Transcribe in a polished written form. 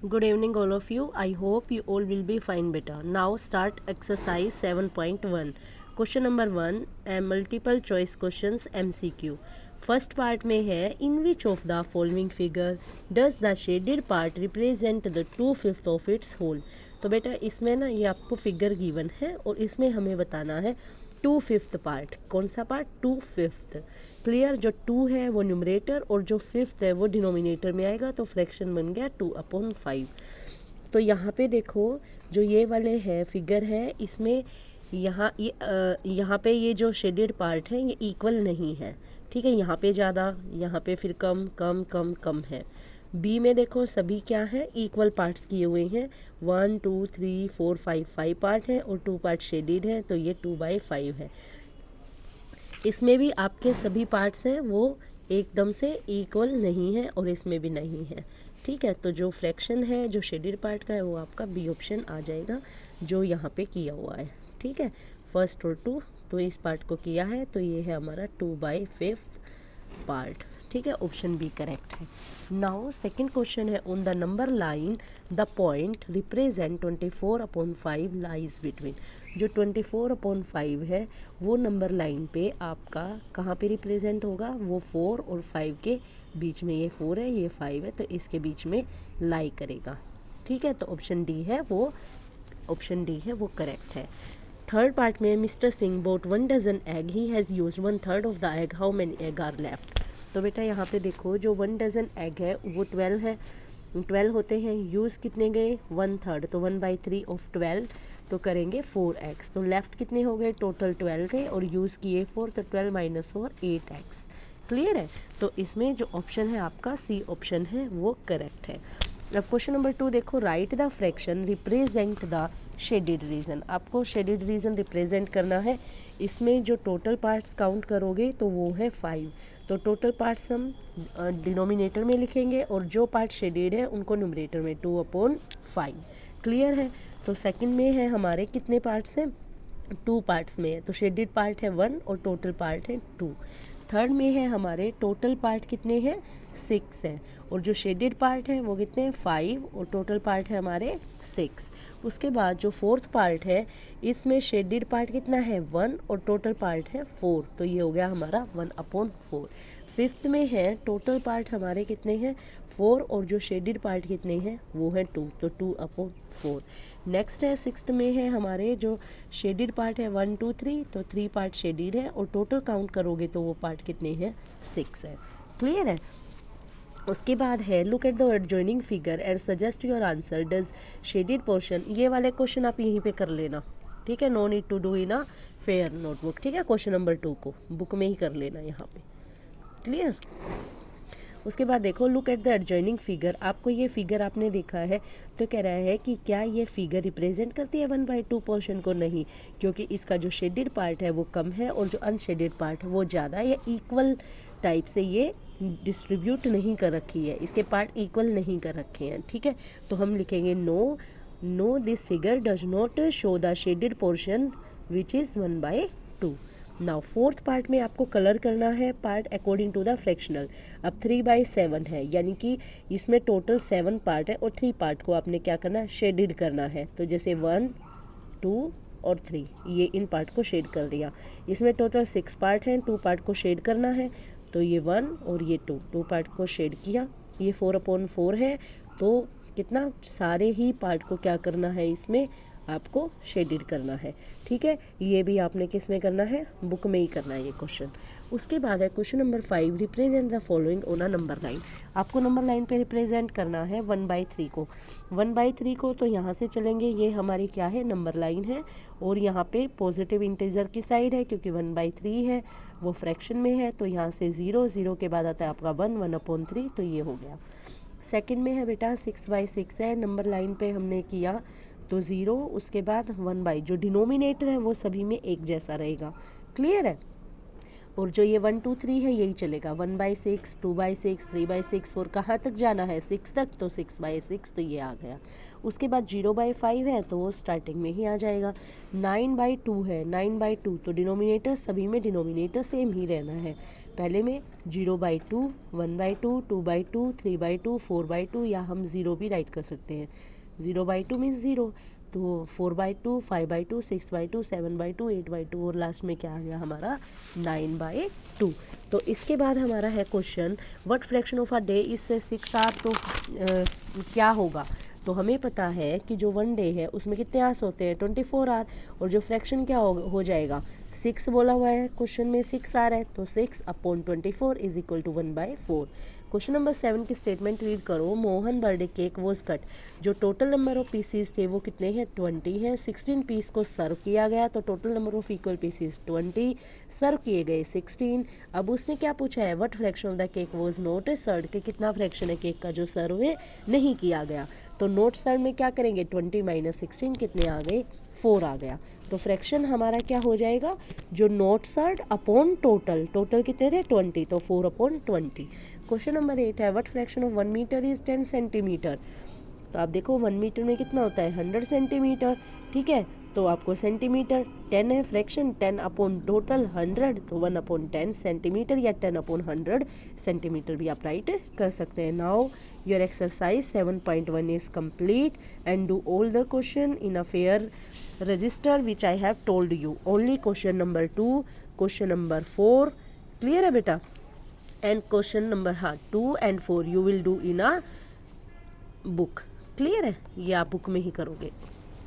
Good evening, all of you. I hope you all will be fine better. Now start exercise 7.1. Question number 1 multiple choice questions MCQ. First part में है in which of the following figure does the shaded part represent the 2/5 of its whole. तो बेटा इसमें ना ये आपको figure given है और इसमें हमें बताना है 2/5 पार्ट। कौन सा पार्ट? 2/5। क्लियर? जो 2 है वो न्यूमरेटर और जो 5 है वो डिनोमिनेटर में आएगा, तो फ्रैक्शन बन गया 2/5। तो यहाँ पे देखो जो ये वाले है फिगर है, इसमें यहाँ पे ये जो शेडेड पार्ट है ये इक्वल नहीं है। ठीक है, यहाँ पे ज़्यादा, यहाँ पे फिर कम कम कम कम है। बी में देखो सभी क्या है, इक्वल पार्ट्स किए हुए हैं। 1 2 3 4 5 पार्ट है और 2 पार्ट शेडेड है, तो ये 2/5 है। इसमें भी आपके सभी पार्ट्स हैं वो एकदम से इक्वल नहीं है और इसमें भी नहीं है। ठीक है, तो जो फ्रैक्शन है जो शेडेड पार्ट का है वो आपका बी ऑप्शन आ जाएगा, जो यहाँ पे किया हुआ है। ठीक है, फर्स्ट और 2, तो इस पार्ट को किया है, तो ये है हमारा 2/5 पार्ट। ठीक है, ऑप्शन बी करेक्ट है। नाउ सेकंड क्वेश्चन है on the number line the point represent 24/5 lies between. जो 24/5 है वो नंबर लाइन पे आपका कहाँ पे रिप्रेजेंट होगा? वो 4 और 5 के बीच में। ये 4 है, ये 5 है, तो इसके बीच में लाई करेगा। ठीक है, तो ऑप्शन डी है वो करेक्ट है। थर्ड पार्ट में mister Singh bought 1 dozen egg, he has use 1/3 of the egg, how many egg are left. तो बेटा यहाँ पे देखो जो 1 डजन एग है वो 12 है, 12 होते हैं। यूज़ कितने गए? 1/3, तो 1/3 ऑफ 12, तो करेंगे 4 एग्स। तो लेफ़्ट कितने हो गए? टोटल 12 थे और यूज़ किए 4, तो 12 - 4 8 एग्स। क्लियर है? तो इसमें जो ऑप्शन है आपका सी ऑप्शन है वो करेक्ट है। अब क्वेश्चन नंबर 2 देखो, right the fraction represent the shaded region. आपको शेडेड रीजन रिप्रेजेंट करना है। इसमें जो टोटल पार्ट्स काउंट करोगे तो वो है 5, तो टोटल पार्ट्स हम डिनोमिनेटर में लिखेंगे और जो पार्ट शेडेड है उनको न्यूमरेटर में 2/5। क्लियर है? तो सेकंड में है हमारे कितने पार्ट्स हैं? 2 पार्ट्स में है, तो शेडेड पार्ट है 1 और टोटल पार्ट है 2। थर्ड में है हमारे टोटल पार्ट कितने हैं? 6 है, और जो शेडेड पार्ट है वो कितने हैं? 5 और टोटल पार्ट है हमारे 6। उसके बाद जो फोर्थ पार्ट है इसमें शेडेड पार्ट कितना है? 1 और टोटल पार्ट है 4, तो ये हो गया हमारा 1/4। फिफ्थ में है टोटल पार्ट हमारे कितने हैं? 4 और जो शेडेड पार्ट कितने हैं? वो है 2, तो 2/4। नेक्स्ट है सिक्स्थ में है हमारे जो शेडेड पार्ट है 1 2 3, तो 3 पार्ट शेडेड है और टोटल काउंट करोगे तो वो पार्ट कितने हैं? 6 है। क्लियर है? उसके बाद है look at the adjoining figure and suggest your answer, does shaded portion. ये वाले क्वेश्चन आप यहीं पे कर लेना। ठीक है, no need to do in a fair notebook. ठीक है, क्वेश्चन नंबर 2 को बुक में ही कर लेना यहाँ पे। क्लियर? उसके बाद देखो look at the adjoining figure. आपको ये फिगर आपने देखा है तो कह रहा है कि क्या ये फिगर रिप्रेजेंट करती है 1/2 पोर्शन को? नहीं, क्योंकि इसका जो शेडेड पार्ट है वो कम है और जो अनशेडेड पार्ट है वो ज़्यादा है। इक्वल टाइप से ये डिस्ट्रीब्यूट नहीं कर रखी है, इसके पार्ट इक्वल नहीं कर रखे हैं। ठीक है, तो हम लिखेंगे no this figure does not show the shaded portion which is 1/2। Now fourth part में आपको कलर करना है part according to the fractional. अब 3/7 है, यानी कि इसमें टोटल 7 पार्ट है और 3 पार्ट को आपने क्या करना है? शेडेड करना है। तो जैसे 1 2 और 3, ये इन पार्ट को शेड कर दिया। इसमें टोटल 6 पार्ट हैं, 2 पार्ट को शेड करना है, तो ये 1 और ये 2 पार्ट को शेड किया। ये 4/4 है, तो कितना सारे ही पार्ट को क्या करना है? इसमें आपको शेडेड करना है। ठीक है, ये भी आपने किस में करना है? बुक में ही करना है ये क्वेश्चन। उसके बाद है question number 5, represent the following on a number line. आपको नंबर लाइन पे रिप्रेजेंट करना है 1/3 को। 1/3 को तो यहाँ से चलेंगे, ये हमारी क्या है? नंबर लाइन है, और यहाँ पे पॉजिटिव इंटीजर की साइड है क्योंकि 1/3 है, वो फ्रैक्शन में है, तो यहाँ से 0 के बाद आता है आपका 1/3, तो ये हो गया। सेकंड में है बेटा 6/6 है, नंबर लाइन पे हमने किया तो 0, उसके बाद 1/, जो डिनोमिनेटर है वो सभी में एक जैसा रहेगा। क्लियर है? और जो ये 1 2 3 है यही चलेगा, 1/6 2/6 3/6, और कहाँ तक जाना है? 6 तक, तो 6/6, तो ये आ गया। उसके बाद 0/5 है तो वो स्टार्टिंग में ही आ जाएगा। 9/2 है, 9/2, तो डिनोमिनेटर सभी में डिनोमिनेटर सेम ही रहना है। पहले में 0/2, 1/2, 2/2, 3/2, 4/2, या हम 0 भी राइट कर सकते हैं। 0/2 मीन्स 0, तो 4/2, 5/2, 6/2, 7/2, 8/2 और लास्ट में क्या आ गया हमारा 9/2। तो इसके बाद हमारा है question what fraction of a day is 6 hour. तो क्या होगा, तो हमें पता है कि जो 1 डे है उसमें कितने आवर्स होते हैं 24 आवर, और जो फ्रैक्शन क्या हो जाएगा 6 बोला हुआ है क्वेश्चन में 6 आवर है, तो 6/24 is equal to 1/4। Question number 7 की स्टेटमेंट रीड करो। Mohan birthday cake was cut. जो टोटल नंबर ऑफ पीसीज थे वो कितने हैं 20 हैं। 16 पीस को सर्व किया गया, तो total number of equal pieces 20, serve किए गए 16। अब उसने क्या पूछा है what fraction of the cake was not served, कि कितना फ्रैक्शन है केक का जो सर्व नहीं किया गया। तो नोट सर्व में क्या करेंगे 20 - 16 कितने आ गए 4 आ गया। तो फ्रैक्शन हमारा क्या हो जाएगा, जो not served upon total, total कितने थे 20, तो 4/20। क्वेश्चन नंबर 8 है what fraction of 1 metre is 10 centimetre. तो आप देखो 1 मीटर में कितना होता है 100 सेंटीमीटर, ठीक है। तो आपको सेंटीमीटर 10 है फ्रैक्शन, 10 अपॉन टोटल 100, तो 1/10 सेंटीमीटर या 10/100 सेंटीमीटर भी आप राइट कर सकते हैं। Now your exercise 7.1 is complete and do all the question in a fair register which I have told you. Only question number 2, question number 4 clear है बेटा, and question number 2 and 4 you will do in a book. Clear है, ये आप book में ही करोगे।